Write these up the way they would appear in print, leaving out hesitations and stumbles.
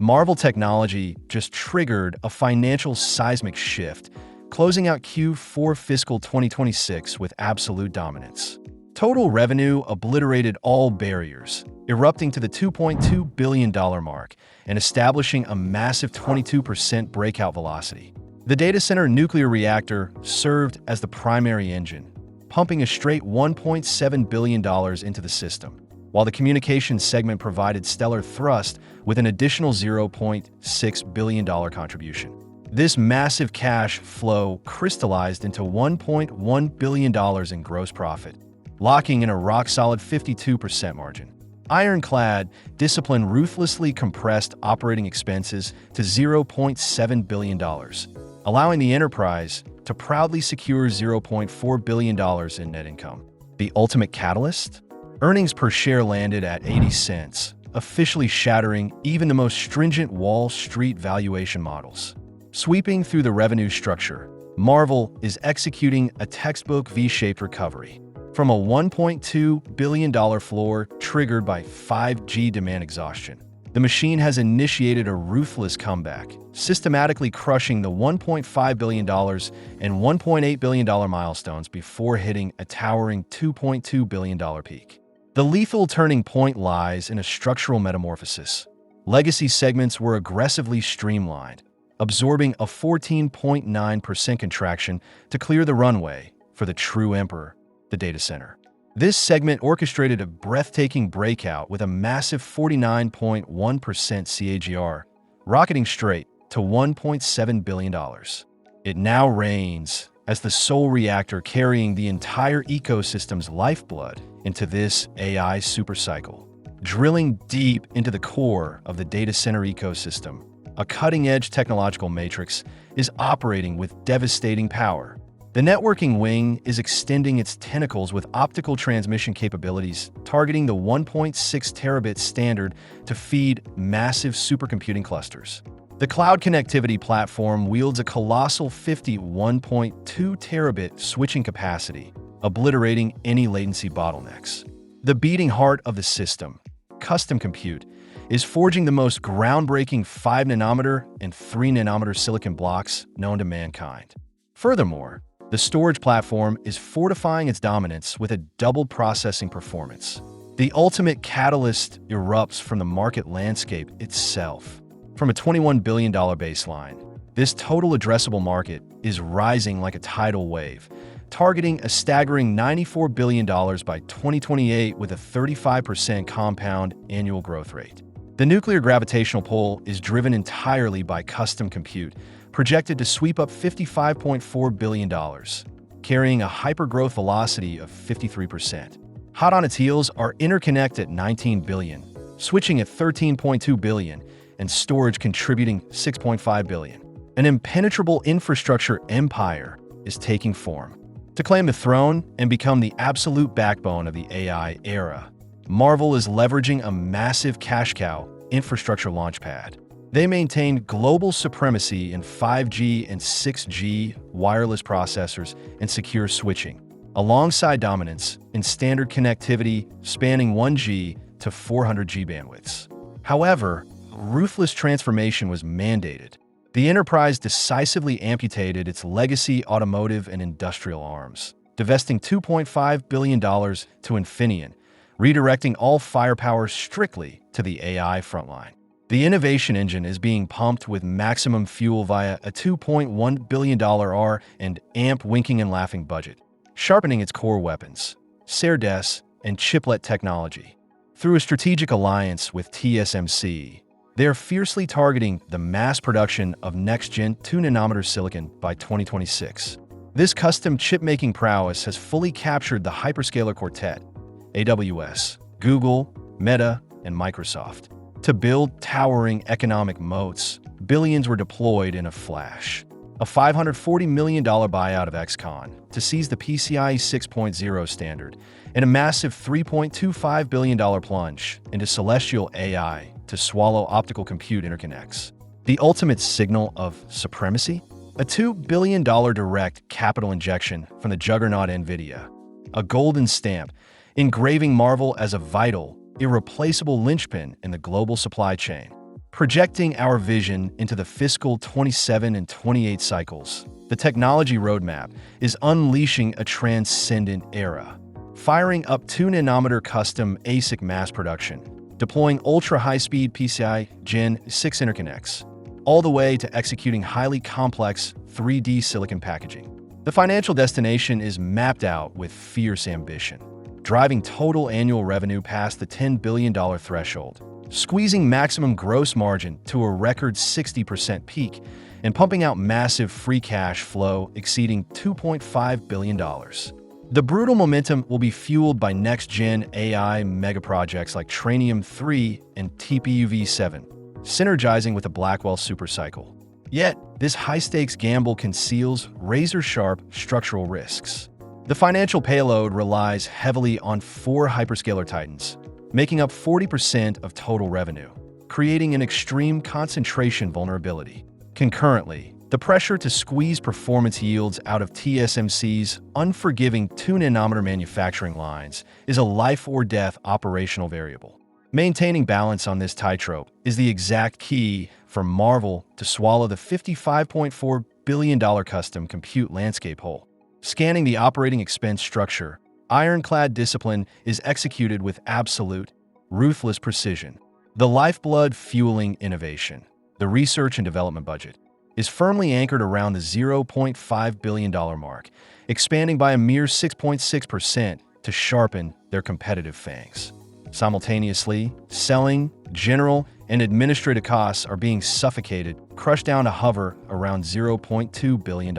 Marvell Technology just triggered a financial seismic shift, closing out Q4 fiscal 2026 with absolute dominance. Total revenue obliterated all barriers, erupting to the $2.2 billion mark and establishing a massive 22% breakout velocity. The data center nuclear reactor served as the primary engine, pumping a straight $1.7 billion into the system, while the communications segment provided stellar thrust with an additional $0.6 billion contribution. This massive cash flow crystallized into $1.1 billion in gross profit, locking in a rock-solid 52% margin. Ironclad discipline ruthlessly compressed operating expenses to $0.7 billion, allowing the enterprise to proudly secure $0.4 billion in net income. The ultimate catalyst? Earnings per share landed at 80 cents, officially shattering even the most stringent Wall Street valuation models. Sweeping through the revenue structure, Marvell is executing a textbook V-shaped recovery. From a $1.2 billion floor triggered by 5G demand exhaustion, the machine has initiated a ruthless comeback, systematically crushing the $1.5 billion and $1.8 billion milestones before hitting a towering $2.2 billion peak. The lethal turning point lies in a structural metamorphosis. Legacy segments were aggressively streamlined, absorbing a 14.9% contraction to clear the runway for the true emperor, the data center. This segment orchestrated a breathtaking breakout with a massive 49.1% CAGR, rocketing straight to $1.7 billion. It now reigns as the sole reactor carrying the entire ecosystem's lifeblood into this AI supercycle. Drilling deep into the core of the data center ecosystem, a cutting-edge technological matrix is operating with devastating power. The networking wing is extending its tentacles with optical transmission capabilities, targeting the 1.6 terabit standard to feed massive supercomputing clusters. The cloud connectivity platform wields a colossal 51.2 terabit switching capacity, obliterating any latency bottlenecks. The beating heart of the system, custom compute, is forging the most groundbreaking 5nm and 3nm silicon blocks known to mankind. Furthermore, the storage platform is fortifying its dominance with a doubled processing performance. The ultimate catalyst erupts from the market landscape itself. From a $21 billion baseline, this total addressable market is rising like a tidal wave, targeting a staggering $94 billion by 2028 with a 35% compound annual growth rate. The nuclear gravitational pull is driven entirely by custom compute, projected to sweep up $55.4 billion, carrying a hypergrowth velocity of 53%. Hot on its heels are interconnect at $19 billion, switching at $13.2 billion, and storage contributing $6.5 billion. An impenetrable infrastructure empire is taking form. To claim the throne and become the absolute backbone of the AI era, Marvell is leveraging a massive cash cow infrastructure launchpad. They maintain global supremacy in 5G and 6G wireless processors and secure switching, alongside dominance in standard connectivity spanning 1G to 400G bandwidths. However, ruthless transformation was mandated. The enterprise decisively amputated its legacy automotive and industrial arms, divesting $2.5 billion to Infineon, redirecting all firepower strictly to the AI frontline. The innovation engine is being pumped with maximum fuel via a $2.1 billion R and AMP winking and laughing budget, sharpening its core weapons, SerDes, and chiplet technology. Through a strategic alliance with TSMC, they are fiercely targeting the mass production of next-gen 2nm silicon by 2026. This custom chip-making prowess has fully captured the hyperscaler quartet, AWS, Google, Meta, and Microsoft. To build towering economic moats, billions were deployed in a flash. A $540 million buyout of XConn to seize the PCIe 6.0 standard, and a massive $3.25 billion plunge into celestial AI to swallow optical compute interconnects. The ultimate signal of supremacy? A $2 billion direct capital injection from the juggernaut Nvidia. A golden stamp, engraving Marvell as a vital, irreplaceable linchpin in the global supply chain. Projecting our vision into the fiscal 27 and 28 cycles, the technology roadmap is unleashing a transcendent era. Firing up 2-nanometer custom ASIC mass production, deploying ultra-high-speed PCI Gen 6 interconnects, all the way to executing highly complex 3D silicon packaging. The financial destination is mapped out with fierce ambition, driving total annual revenue past the $10 billion threshold, squeezing maximum gross margin to a record 60% peak, and pumping out massive free cash flow exceeding $2.5 billion. The brutal momentum will be fueled by next-gen AI megaprojects like Trainium3 and TPU-V7, synergizing with the Blackwell Supercycle. Yet, this high-stakes gamble conceals razor-sharp structural risks. The financial payload relies heavily on 4 hyperscaler titans, making up 40% of total revenue, creating an extreme concentration vulnerability. Concurrently, the pressure to squeeze performance yields out of TSMC's unforgiving 2-nanometer manufacturing lines is a life-or-death operational variable. Maintaining balance on this tightrope is the exact key for Marvell to swallow the $55.4 billion custom compute landscape whole. Scanning the operating expense structure, Ironclad discipline is executed with absolute, ruthless precision. The lifeblood fueling innovation, the research and development budget, is firmly anchored around the $0.5 billion mark, expanding by a mere 6.6% to sharpen their competitive fangs. Simultaneously, selling, general, and administrative costs are being suffocated, crushed down to hover around $0.2 billion.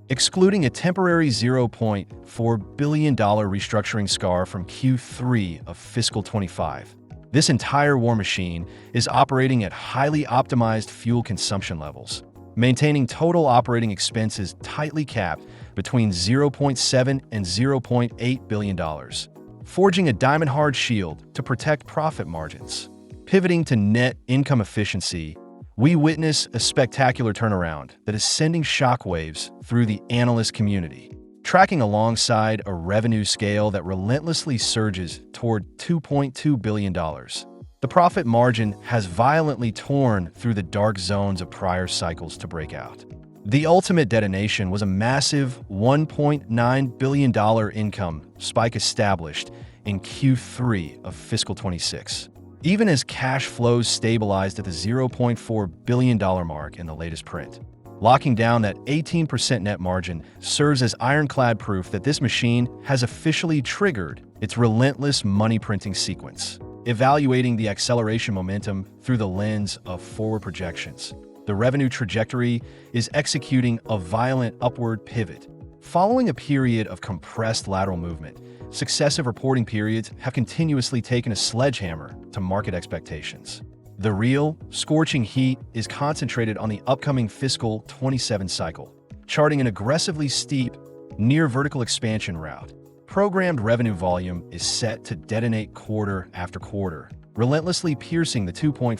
Excluding a temporary $0.4 billion restructuring scar from Q3 of fiscal 25, this entire war machine is operating at highly optimized fuel consumption levels, maintaining total operating expenses tightly capped between $0.7 and $0.8 billion, forging a diamond-hard shield to protect profit margins. Pivoting to net income efficiency, we witness a spectacular turnaround that is sending shockwaves through the analyst community. Tracking alongside a revenue scale that relentlessly surges toward $2.2 billion, the profit margin has violently torn through the dark zones of prior cycles to break out. The ultimate detonation was a massive $1.9 billion income spike established in Q3 of fiscal 26, even as cash flows stabilized at the $0.4 billion mark in the latest print. Locking down that 18% net margin serves as ironclad proof that this machine has officially triggered its relentless money printing sequence. Evaluating the acceleration momentum through the lens of forward projections, the revenue trajectory is executing a violent upward pivot. Following a period of compressed lateral movement, successive reporting periods have continuously taken a sledgehammer to market expectations. The real, scorching heat is concentrated on the upcoming fiscal 27 cycle, charting an aggressively steep, near-vertical expansion route. Programmed revenue volume is set to detonate quarter after quarter, relentlessly piercing the 2.4,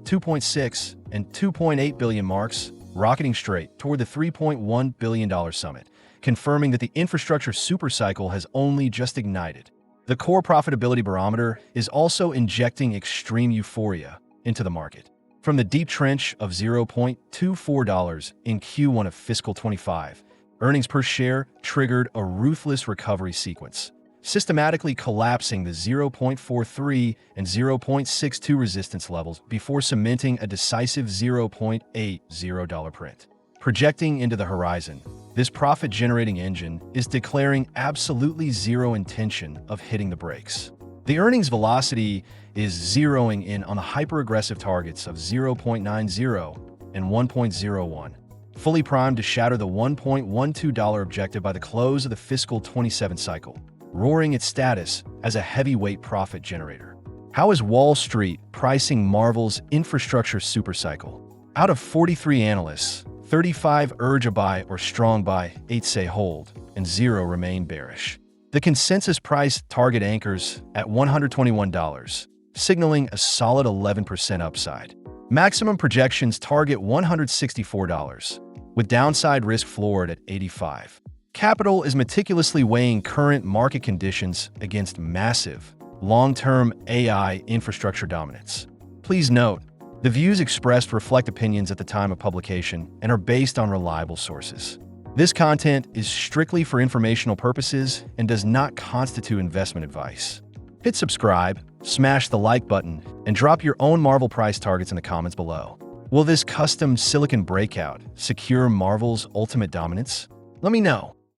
2.6, and 2.8 billion marks, rocketing straight toward the $3.1 billion summit, confirming that the infrastructure supercycle has only just ignited. The core profitability barometer is also injecting extreme euphoria into the market. From the deep trench of $0.24 in Q1 of fiscal 25, earnings per share triggered a ruthless recovery sequence, systematically collapsing the 0.43 and 0.62 resistance levels before cementing a decisive $0.80 print. Projecting into the horizon, this profit-generating engine is declaring absolutely zero intention of hitting the brakes. The earnings velocity is zeroing in on the hyper-aggressive targets of 0.90 and 1.01, fully primed to shatter the $1.12 objective by the close of the fiscal 27 cycle, roaring its status as a heavyweight profit generator. How is Wall Street pricing Marvell's infrastructure supercycle? Out of 43 analysts, 35 urge a buy or strong buy, 8 say hold, and 0 remain bearish. The consensus price target anchors at $121, signaling a solid 11% upside. Maximum projections target $164, with downside risk floored at $85. Capital is meticulously weighing current market conditions against massive, long-term AI infrastructure dominance. Please note, The views expressed reflect opinions at the time of publication and are based on reliable sources. This content is strictly for informational purposes and does not constitute investment advice. Hit subscribe, smash the like button, and drop your own Marvell price targets in the comments below. Will this custom silicon breakout secure Marvell's ultimate dominance? Let me know.